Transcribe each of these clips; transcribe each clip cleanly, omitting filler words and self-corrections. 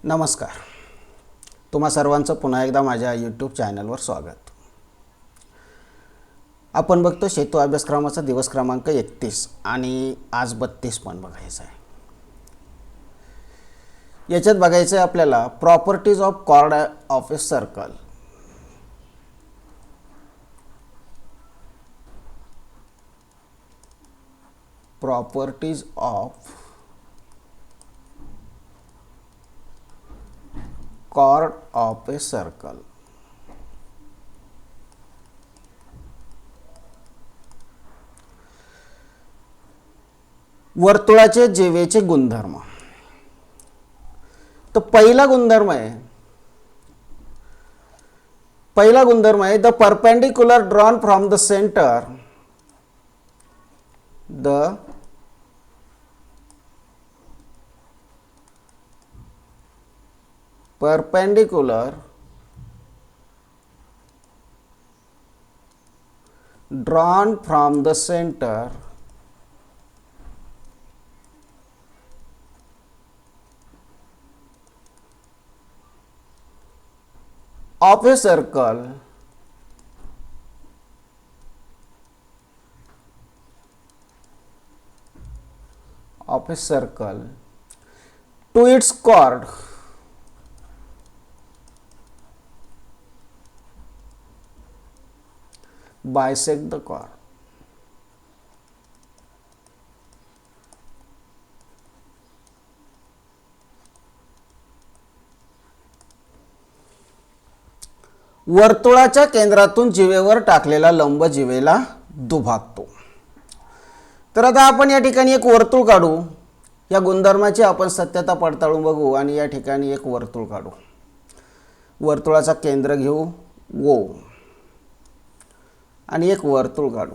नमस्कार. तुम्हा सर्वांचं पुन्हा एकदा माझ्या यूट्यूब चॅनलवर स्वागत. आपण बघतो सेतू अभ्यासक्रमाचा दिवस क्रमांक 31 आणि आज 32 पण बघायचं आहे. याच्यात बघायचं आहे आपल्याला properties of chord of a circle. Properties of chord of a circle. वर्तुळाचे जीवेचे गुणधर्म. तो पहिला गुणधर्म आहे the perpendicular drawn from the centre, the perpendicular drawn from the center of a circle to its chord bisect the chord. वर्तुळाच्या केंद्रातून जीवेवर टाकलेला लंब जीवेला दुभागतो. तर आता आपण या ठिकाणी एक वर्तुळ काढू. या गुणधर्माची आपण सत्यता पडताळून बघू आणि या ठिकाणी एक वर्तुळ काढू. वर्तुळाचा केंद्र घेऊ O आणि एक वर्तुळ काढू.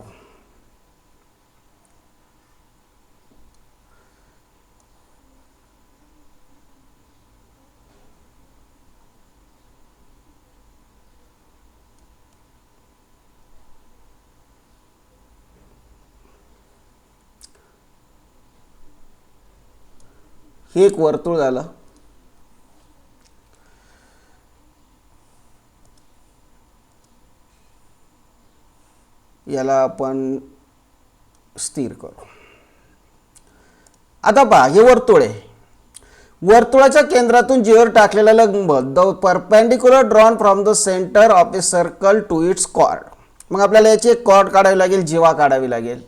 हे एक वर्तुळ झालं. याला आपण स्थिर करू. आता पहा, हे वर्तुळ आहे. वर्तुळाच्या केंद्रातून जीवेवर टाकलेला लंब the perpendicular drawn from the centre of a circle to its chord. मग आपल्याला याची एक कॉर्ड काढावी लागेल, जीवा काढावी लागेल.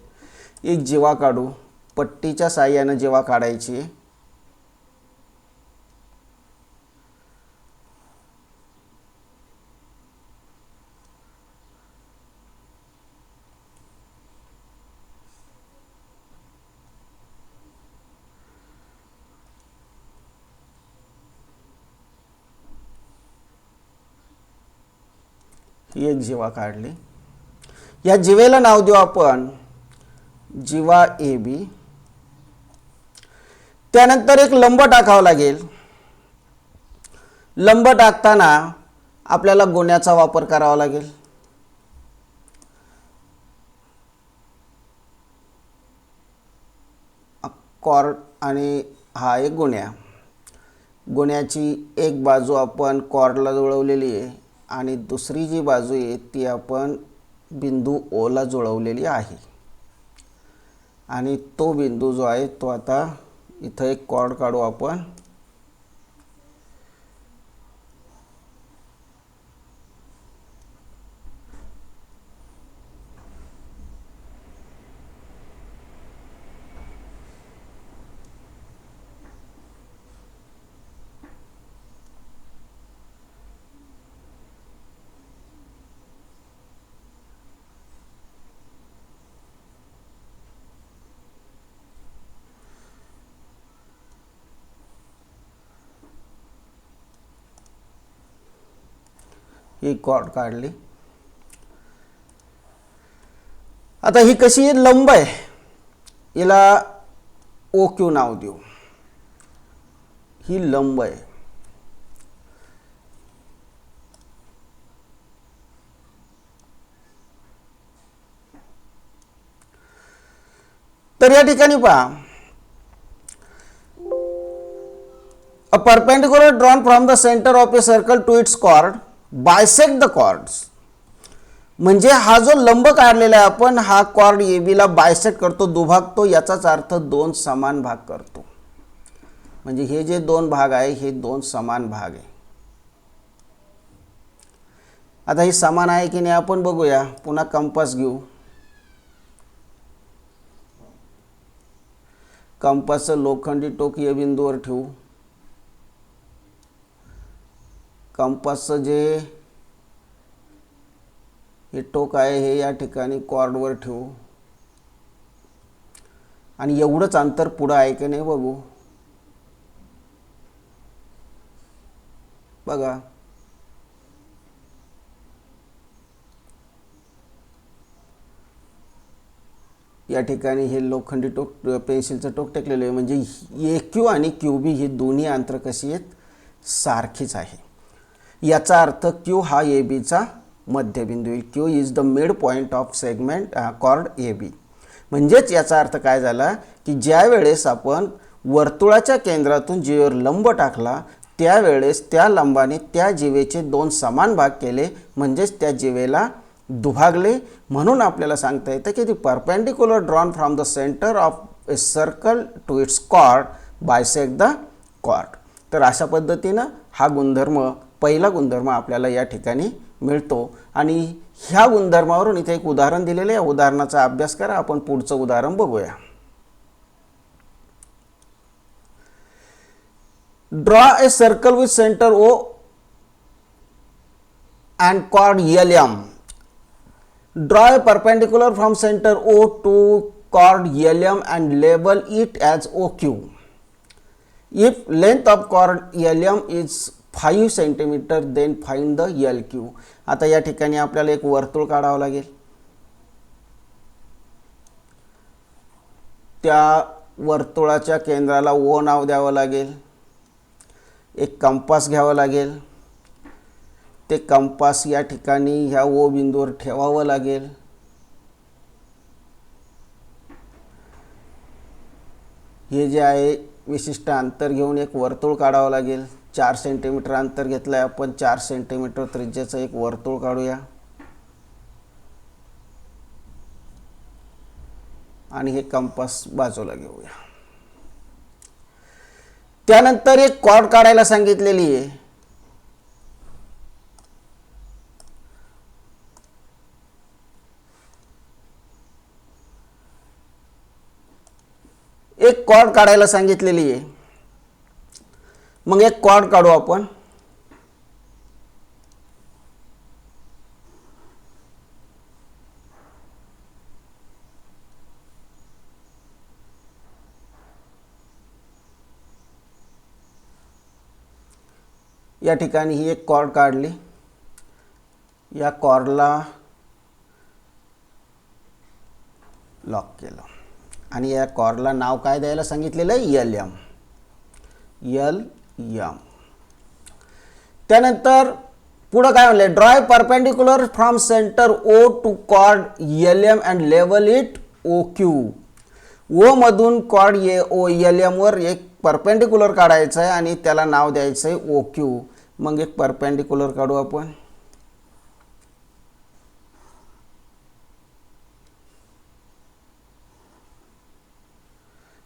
एक जीवा काढू. पट्टीच्या साहाय्याने जीवा काढायची. ही एक जीवा काढली. या जीवेला नाव देऊ आपण जीवा ए बी. त्यानंतर एक लंब टाकावा लागेल. लंब टाकताना आपल्याला गुण्याचा वापर करावा लागेल. कॉर्ड आणि हा एक गुण्या. गुण्याची एक बाजू आपण कॉर्डला जुळवलेली आहे आणि दुसरी जी बाजू आहे ती आपण बिंदू O ला जुळवलेली आहे. आणि तो बिंदू जो आहे तो आता इथं एक कॉर्ड काढू आपण. ही कॉर्ड काढली. आता ही कशी लंब आहे, हिला OQ नाव देऊ. ही लंब आहे. तर या ठिकाणी पहा, A perpendicular drawn from the center of a circle to its chord bisect the chords. म्हणजे हा जो लंब काढलेला आहे आपण, हा कॉर्ड ए बीला बायसेक्ट करतो, दुभागतो, याचाच अर्थ दोन समान भाग करतो. म्हणजे हे जे दोन भाग आहे हे दोन समान भाग आहे. आता हे समान आहे की नाही आपण बघूया. पुन्हा कंपास घेऊ. कंपासचं लोखंडी टोक या बिंदूवर ठेवू. कंपासचं जे हे टोक आहे हे या ठिकाणी कॉर्डवर ठेवू आणि एवढंच अंतर पुढं आहे की नाही बघू. बघा, या ठिकाणी हे लोखंडी टोक पेन्सिलचं टोक टेकलेलं आहे. म्हणजे ए क्यू आणि क्यू बी ही दोन्ही अंतर कशी आहेत, सारखीच आहे. याचा अर्थ क्यू हा ए बीचा मध्यबिंदू येईल. Q is the mid point of segment chord A B. म्हणजेच याचा अर्थ काय झाला की ज्या वेळेस आपण वर्तुळाच्या केंद्रातून जीवेवर लंब टाकला त्यावेळेस त्या लंबाने त्या जीवेचे दोन समान भाग केले, म्हणजेच त्या जीवेला दुभागले. म्हणून आपल्याला सांगता येतं की the perpendicular drawn from the centre of a circle to its chord bisect the chord. तर अशा पद्धतीनं हा गुणधर्म, पहिला गुणधर्म आपल्याला या ठिकाणी मिळतो. आणि ह्या गुणधर्मावरून इथे एक उदाहरण दिलेलं आहे. उदाहरणाचा अभ्यास करा. आपण पुढचं उदाहरण बघूया. Draw a circle with centre O and chord LM. Draw a perpendicular from center O to chord LM and label it as OQ. If length of chord LM is 5 cm, then find the LQ. आता या ठिकाणी आपल्याला एक वर्तुळ काढावं लागेल. त्या वर्तुळाच्या केंद्राला O नाव द्यावं लागेल. एक कंपास घ्यावं लागेल. ते कंपास या ठिकाणी ह्या ओ बिंदूवर ठेवावं लागेल. हे जे आहे विशिष्ट अंतर घेऊन एक वर्तुळ काढावं लागेल. 4 सेंटीमीटर अंतर घेतलं आहे आपण. 4 सेंटीमीटर त्रिज्याचं एक वर्तुळ काढूया आणि हे कंपास बाजूला घेऊया. त्यानंतर एक कॉर्ड काढायला सांगितलेली आहे. एक कॉर्ड काढायला सांगितलेली आहे. मग एक कॉर्ड काढू आपण. या ठिकाणी ही एक कॉर्ड काढली. या कॉर्डला लॉक केलं आणि या कॉर्डला नाव काय द्यायला सांगितलेलं आहे, LM. LM. त्यानंतर पुढं काय म्हणले, draw perpendicular from centre O to chord LM and लेवल इट OQ. O मधून कॉर्ड LM वर एक परपेंडिक्युलर काढायचं आहे आणि त्याला नाव द्यायचं आहे OQ. मग एक परपेंडिक्युलर काढू आपण.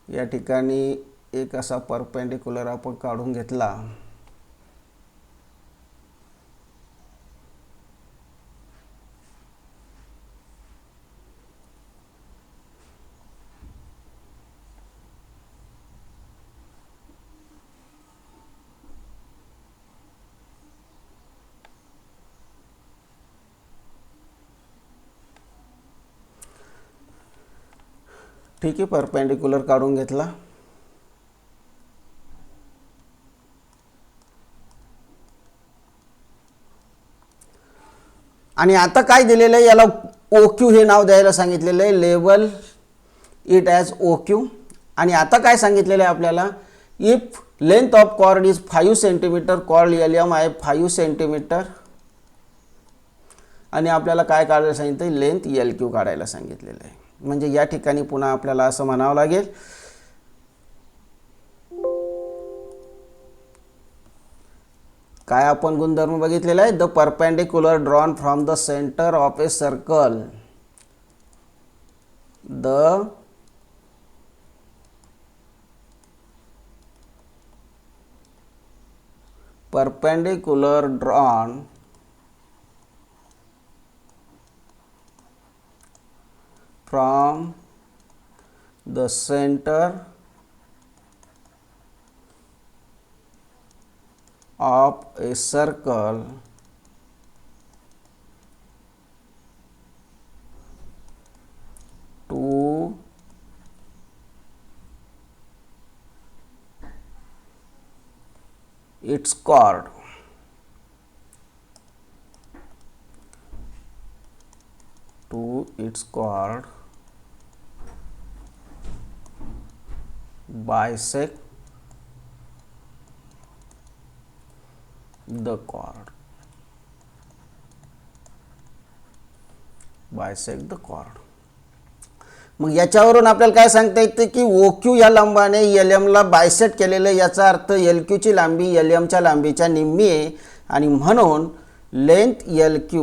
या ठिकाणी एक असा परपेंडिक्युलर आपण काढून घेतला. ठीक आहे, परपेंडिक्युलर काढून घेतला. आणि आता काय दिलेलं आहे, याला OQ हे नाव द्यायला सांगितलेलं आहे. Label it as OQ. आणि आता काय सांगितलेलं आहे आपल्याला, if length of chord is 5 centimetre, chord LM आहे 5 सेंटीमीटर आणि आपल्याला काय काढायला सांगितलं, लेंथ LQ काढायला सांगितलेलं आहे. म्हणजे या ठिकाणी पुन्हा आपल्याला असं म्हणावं लागेल, काय आपण गुणधर्म बघितलेला आहे? The perpendicular drawn from the centre of a circle, the perpendicular drawn from the center of a circle to its chord. To its chord bisect the chord. Bisect the chord. मग याच्यावरून आपल्याला काय सांगता येते की OQ या लंबाने LM ला बायसेट केलेलं, याचा अर्थ LQ ची लांबी LM च्या लांबीच्या निम्मी आहे आणि म्हणून लेंथ LQ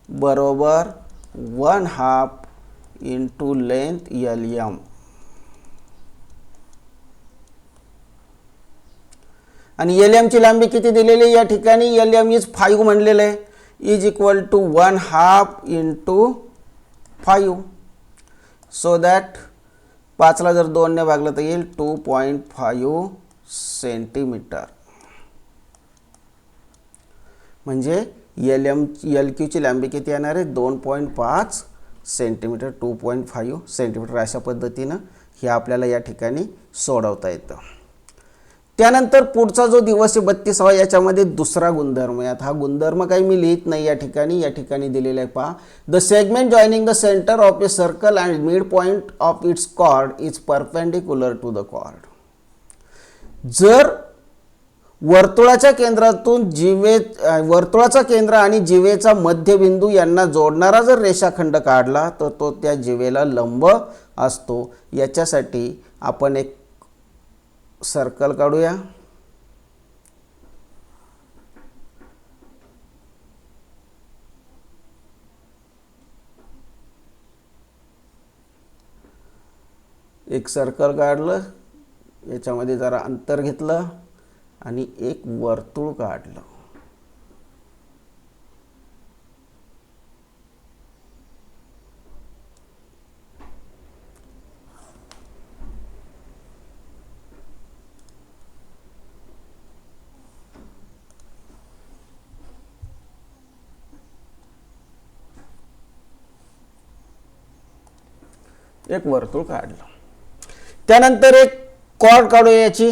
बरोबर 1/2 इंटू लेंथ LM. आणि LM ची लांबी किती दिलेली या ठिकाणी? LM इज 5 म्हणलेलं आहे, is equal to 1/2 into 5. So that 5 ला जर 2 ने भागलं तर येईल 2.5 सेंटीमीटर. म्हणजे LQ ची लांबी किती येणार आहे? 2.5 सेंटीमीटर, 2.5 सेंटीमीटर. अशा पद्धतीनं हे आपल्याला या ठिकाणी सोडवता येतं. त्यानंतर पुढचा जो दिवस आहे 32वा, याच्यामध्ये दुसरा गुणधर्म आहे. हा गुणधर्म काही मी लिहित नाही या ठिकाणी दिलेला आहे पहा. The segment joining the centre of a circle and mid point of its chord is perpendicular to the chord. जर वर्तुळाच्या केंद्रातून वर्तुळाचा केंद्र आणि जीवेचा मध्यबिंदू यांना जोडणारा जर रेषाखंड काढला तर तो त्या जीवेला लंब असतो. याच्यासाठी आपण एक सर्कल काढूया. एक सर्कल काढलं, याच्यामध्ये जरा अंतर घेतलं आणि एक वर्तुळ काढलं. एक वर्तुळ काढलं. त्यानंतर एक कॉर्ड काढूया याची.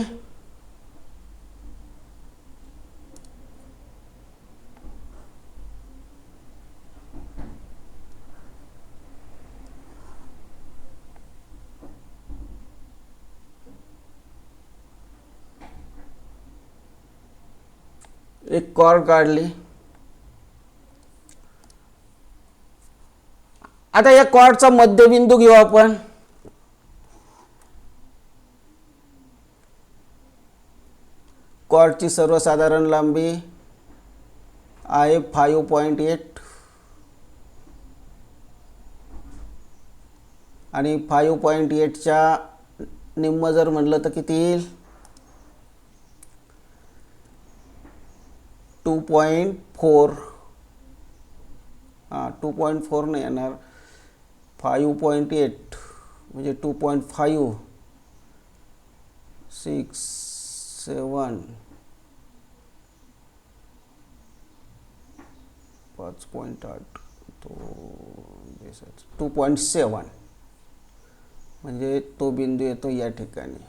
एक कॉर्ड काढली. आता या कॉर्डचा मध्यबिंदू घेऊ आपण. कॉर्डची सर्वसाधारण लांबी आहे 5.8 आणि 5.8 च्या निम्म जर म्हणलं तर किती येईल? 2.4. 2.4 नाही येणार, 5.8 म्हणजे 2.5 6 7 5.8 तो 2.7 म्हणजे तो बिंदू येतो या ठिकाणी.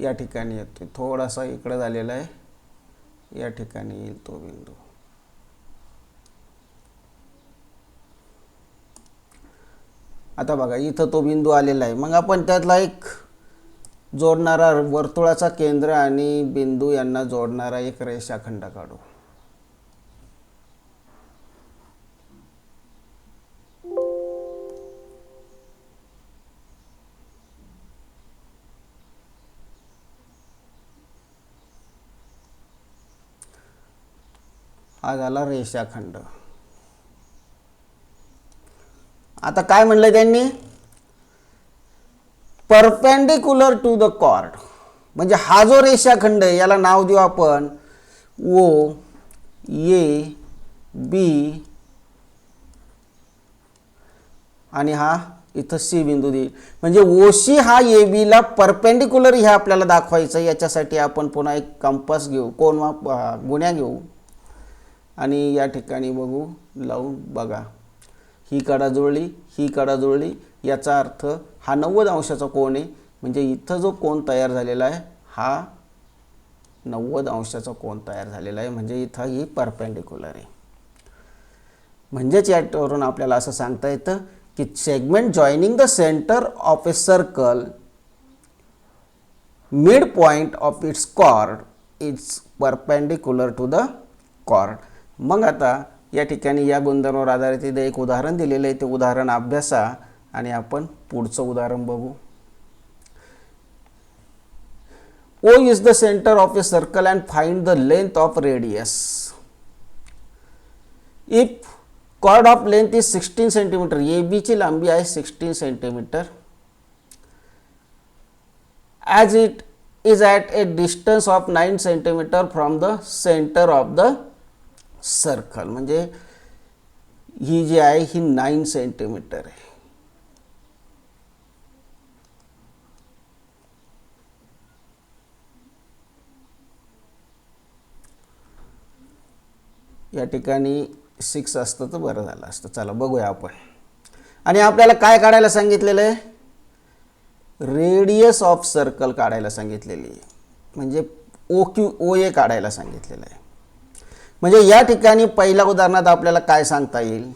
या ठिकाणी येतो, थोडासा इकडे झालेला आहे, या ठिकाणी येईल तो बिंदू. आता बघा इथं तो बिंदू आलेला आहे. मग आपण त्यातला एक जोडणारा वर्तुळाचा केंद्र आणि बिंदू यांना जोडणारा एक रेषाखंड काढू. हा झाला रेषाखंड. आता काय म्हणलं त्यांनी, परपेंडिक्युलर टू द कॉर्ड, म्हणजे हा जो रेषाखंड आहे याला नाव देऊ आपण ओ ए बी, आणि हा इथं सी बिंदू देईल. म्हणजे ओशी हा ए बीला परपेंडिक्युलर हे आपल्याला दाखवायचं. याच्यासाठी आपण पुन्हा एक कंपास घेऊ, कोन गुण्या घेऊ आणि या ठिकाणी बघू, लावून बघा. ही कडा जुळली, ही कडा जुळली, याचा अर्थ हा 90 अंशाचा कोन आहे. म्हणजे इथं जो कोन तयार झालेला आहे हा 90 अंशाचा कोन तयार झालेला आहे. म्हणजे इथं ही परपेंडिक्युलर आहे. म्हणजेच यावरून आपल्याला असं सांगता येतं की segment joining the centre of a circle, mid point of its chord is perpendicular to the chord. मग आता या ठिकाणी या गुणधर्मावर आधारित इथे एक उदाहरण दिलेलं आहे. ते उदाहरण अभ्यासा आणि आपण पुढचं उदाहरण बघू. O is the center of a circle and find the length of radius. If chord of length is 16 centimeter, AB ची लांबी आहे 16 centimeter, as it is at a distance of 9 centimeter from the center of the circle. म्हणजे ही जी आहे ही 9 centimetre आहे. या ठिकाणी 6 असतं तर बरं झालं असतं. चला बघूया आपण. आणि आपल्याला काय काढायला सांगितलेलं आहे, रेडियस ऑफ सर्कल काढायला सांगितलेली आहे. म्हणजे ओ ए काढायला सांगितलेलं आहे. म्हणजे या ठिकाणी पहिल्या उदाहरणात आपल्याला काय सांगता येईल,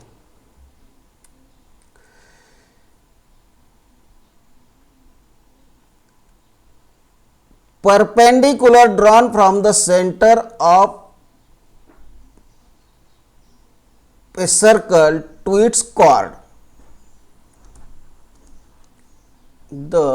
perpendicular drawn from the centre of a circle to its chord, the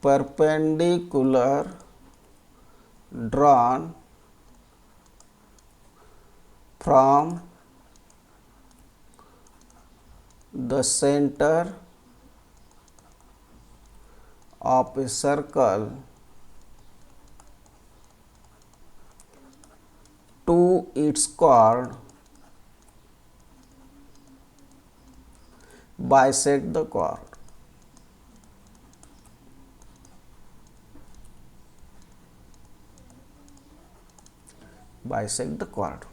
perpendicular drawn from the center of a circle to its chord bisect the chord. Bisect the chord.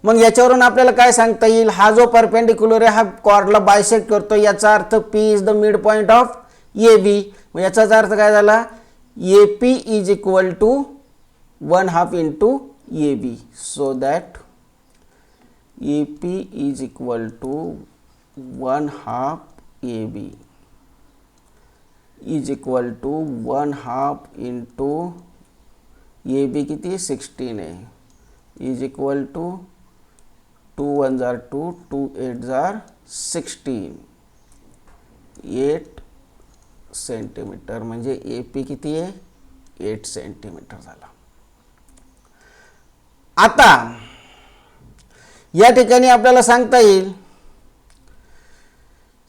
मग याच्यावरून आपल्याला काय सांगता येईल, हा जो परपेंडिक्युलर आहे हा कॉर्डला बायसेक्ट करतो. याचा अर्थ P is the mid point of A B. मग याचाच अर्थ काय झाला, A P is equal to 1/2 into A B. So that A P is equal to 1/2 A B is equal to 1/2 into A B किती 16 आहे, is equal to 2 1 जार 2, 2 8 जार 16, 8 centimetre. म्हणजे ए पी किती आहे 8 सेंटीमीटर झाला. आता या ठिकाणी आपल्याला सांगता येईल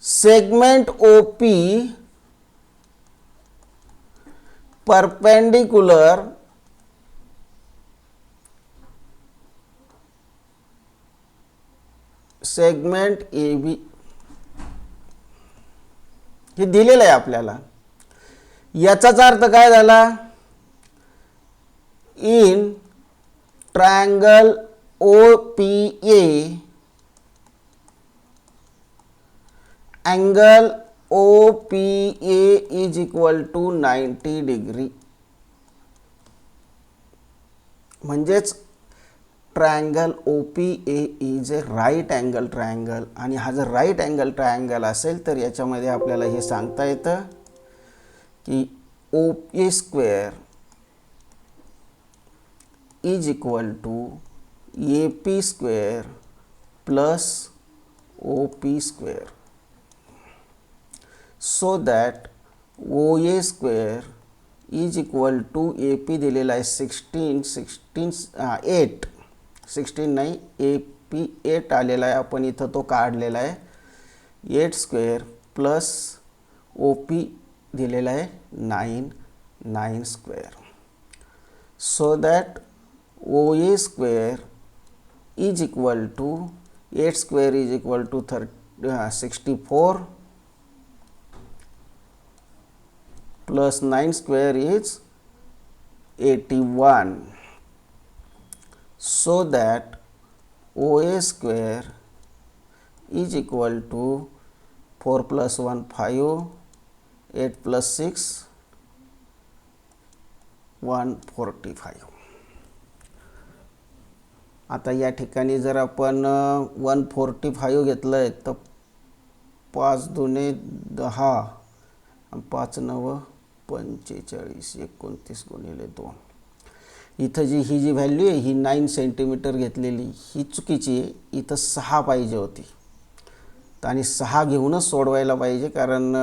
segment O P perpendicular segment A B हे दिलेलं आहे आपल्याला. याचाच अर्थ काय झाला, in triangle O P A angle O P A is equal to 90 degree. म्हणजेच triangle O P A is a right angle triangle. आणि हा जर राईट अँगल ट्रायंगल असेल तर याच्यामध्ये आपल्याला हे सांगता येतं की O A square is equal to A P square plus O P square, so that O A square is equal to A P दिलेला आहे 16 नाही, ए पी 8 आलेला आहे, आपण इथं तो काढलेला आहे, 8 स्क्वेअर प्लस ओ पी दिलेला आहे 9 square, so that O A square is equal to 8 square is equal to 64 plus 9 square is 81, so that OA square is equal to 4 plus 1 5, 8 plus 6 145. आता या ठिकाणी जर आपण 145 घेतलं आहे तर 5 दुने 10, 5 9 45, 29 गुणिले 2. इथं ही जी व्हॅल्यू आहे ही 9 सेंटीमीटर घेतलेली ही चुकीची आहे, इथं 6 पाहिजे होती आणि 6 घेऊनच सोडवायला पाहिजे, कारण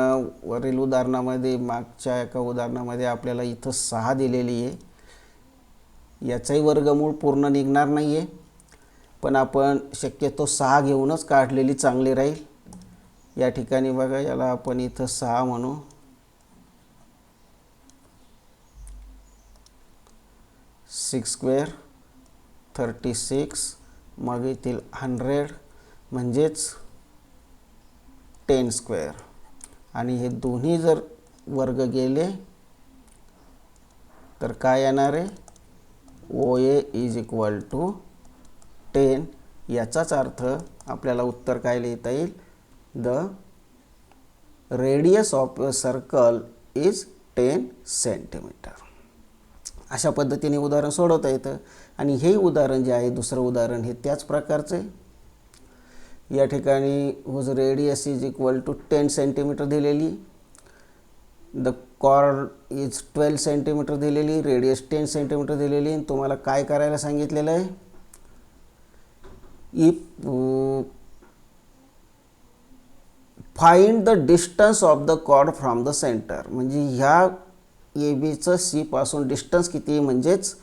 वरील उदाहरणामध्ये मागच्या एका उदाहरणामध्ये आपल्याला इथं 6 दिलेली आहे, याचाही वर्गमूळ पूर्ण निघणार नाही आहे, पण आपण शक्यतो 6 घेऊनच काढलेली चांगली राहील. या ठिकाणी बघा, याला आपण इथं 6 म्हणू, 6 स्क्वेअर 36, मग येथील 100 म्हणजेच 10 स्क्वेअर, आणि हे दोन्ही जर वर्ग गेले तर काय येणार आहे, ओ ए इज इक्वल टू 10. याचाच अर्थ आपल्याला उत्तर काय लिहिता येईल, the radius of a circle is 10 centimetre. अशा पद्धतीने उदाहरण सोडवता येतं. आणि हे उदाहरण जे आहे दुसरं उदाहरण हे त्याच प्रकारचं आहे. या ठिकाणी whose radius is equal to 10 centimetre दिलेली, द कॉर्ड इज 12 सेंटीमीटर दिलेली, रेडियस 10 सेंटीमीटर दिलेली, आणि तुम्हाला काय करायला सांगितलेलं आहे, if find the distance of the chord from the centre. म्हणजे ह्या ए बीचं सी पासून डिस्टन्स किती, म्हणजेच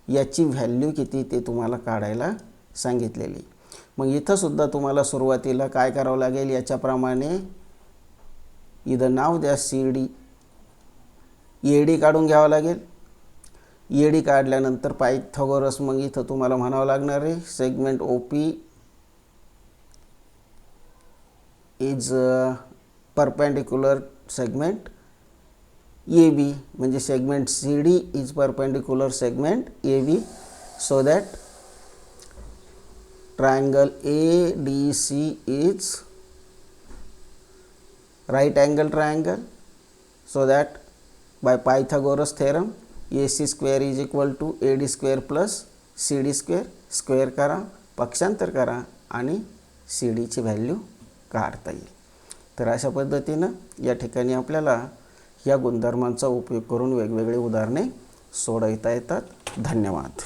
याची व्हॅल्यू किती ते तुम्हाला काढायला सांगितलेली. मग इथं सुद्धा तुम्हाला सुरुवातीला काय करावं लागेल, याच्याप्रमाणे इथं नाव द्या सी डी, ए डी काढून घ्यावं लागेल. ए डी काढल्यानंतर पायथागोरस मग इथं तुम्हाला म्हणावं लागणार आहे segment O P is perpendicular segment A B, म्हणजे segment C D is perpendicular segment A B, so that triangle ADC is right angle triangle, so that by Pythagoras theorem AC square is equal to AD square plus CD square. Square करा, पक्षांतर करा आणि CD ची value काढता येईल. तर अशा पद्धतीनं या ठिकाणी आपल्याला या गुणधर्मांचा उपयोग करून वेगवेगळे उदाहरणे सोडवता येतात. धन्यवाद.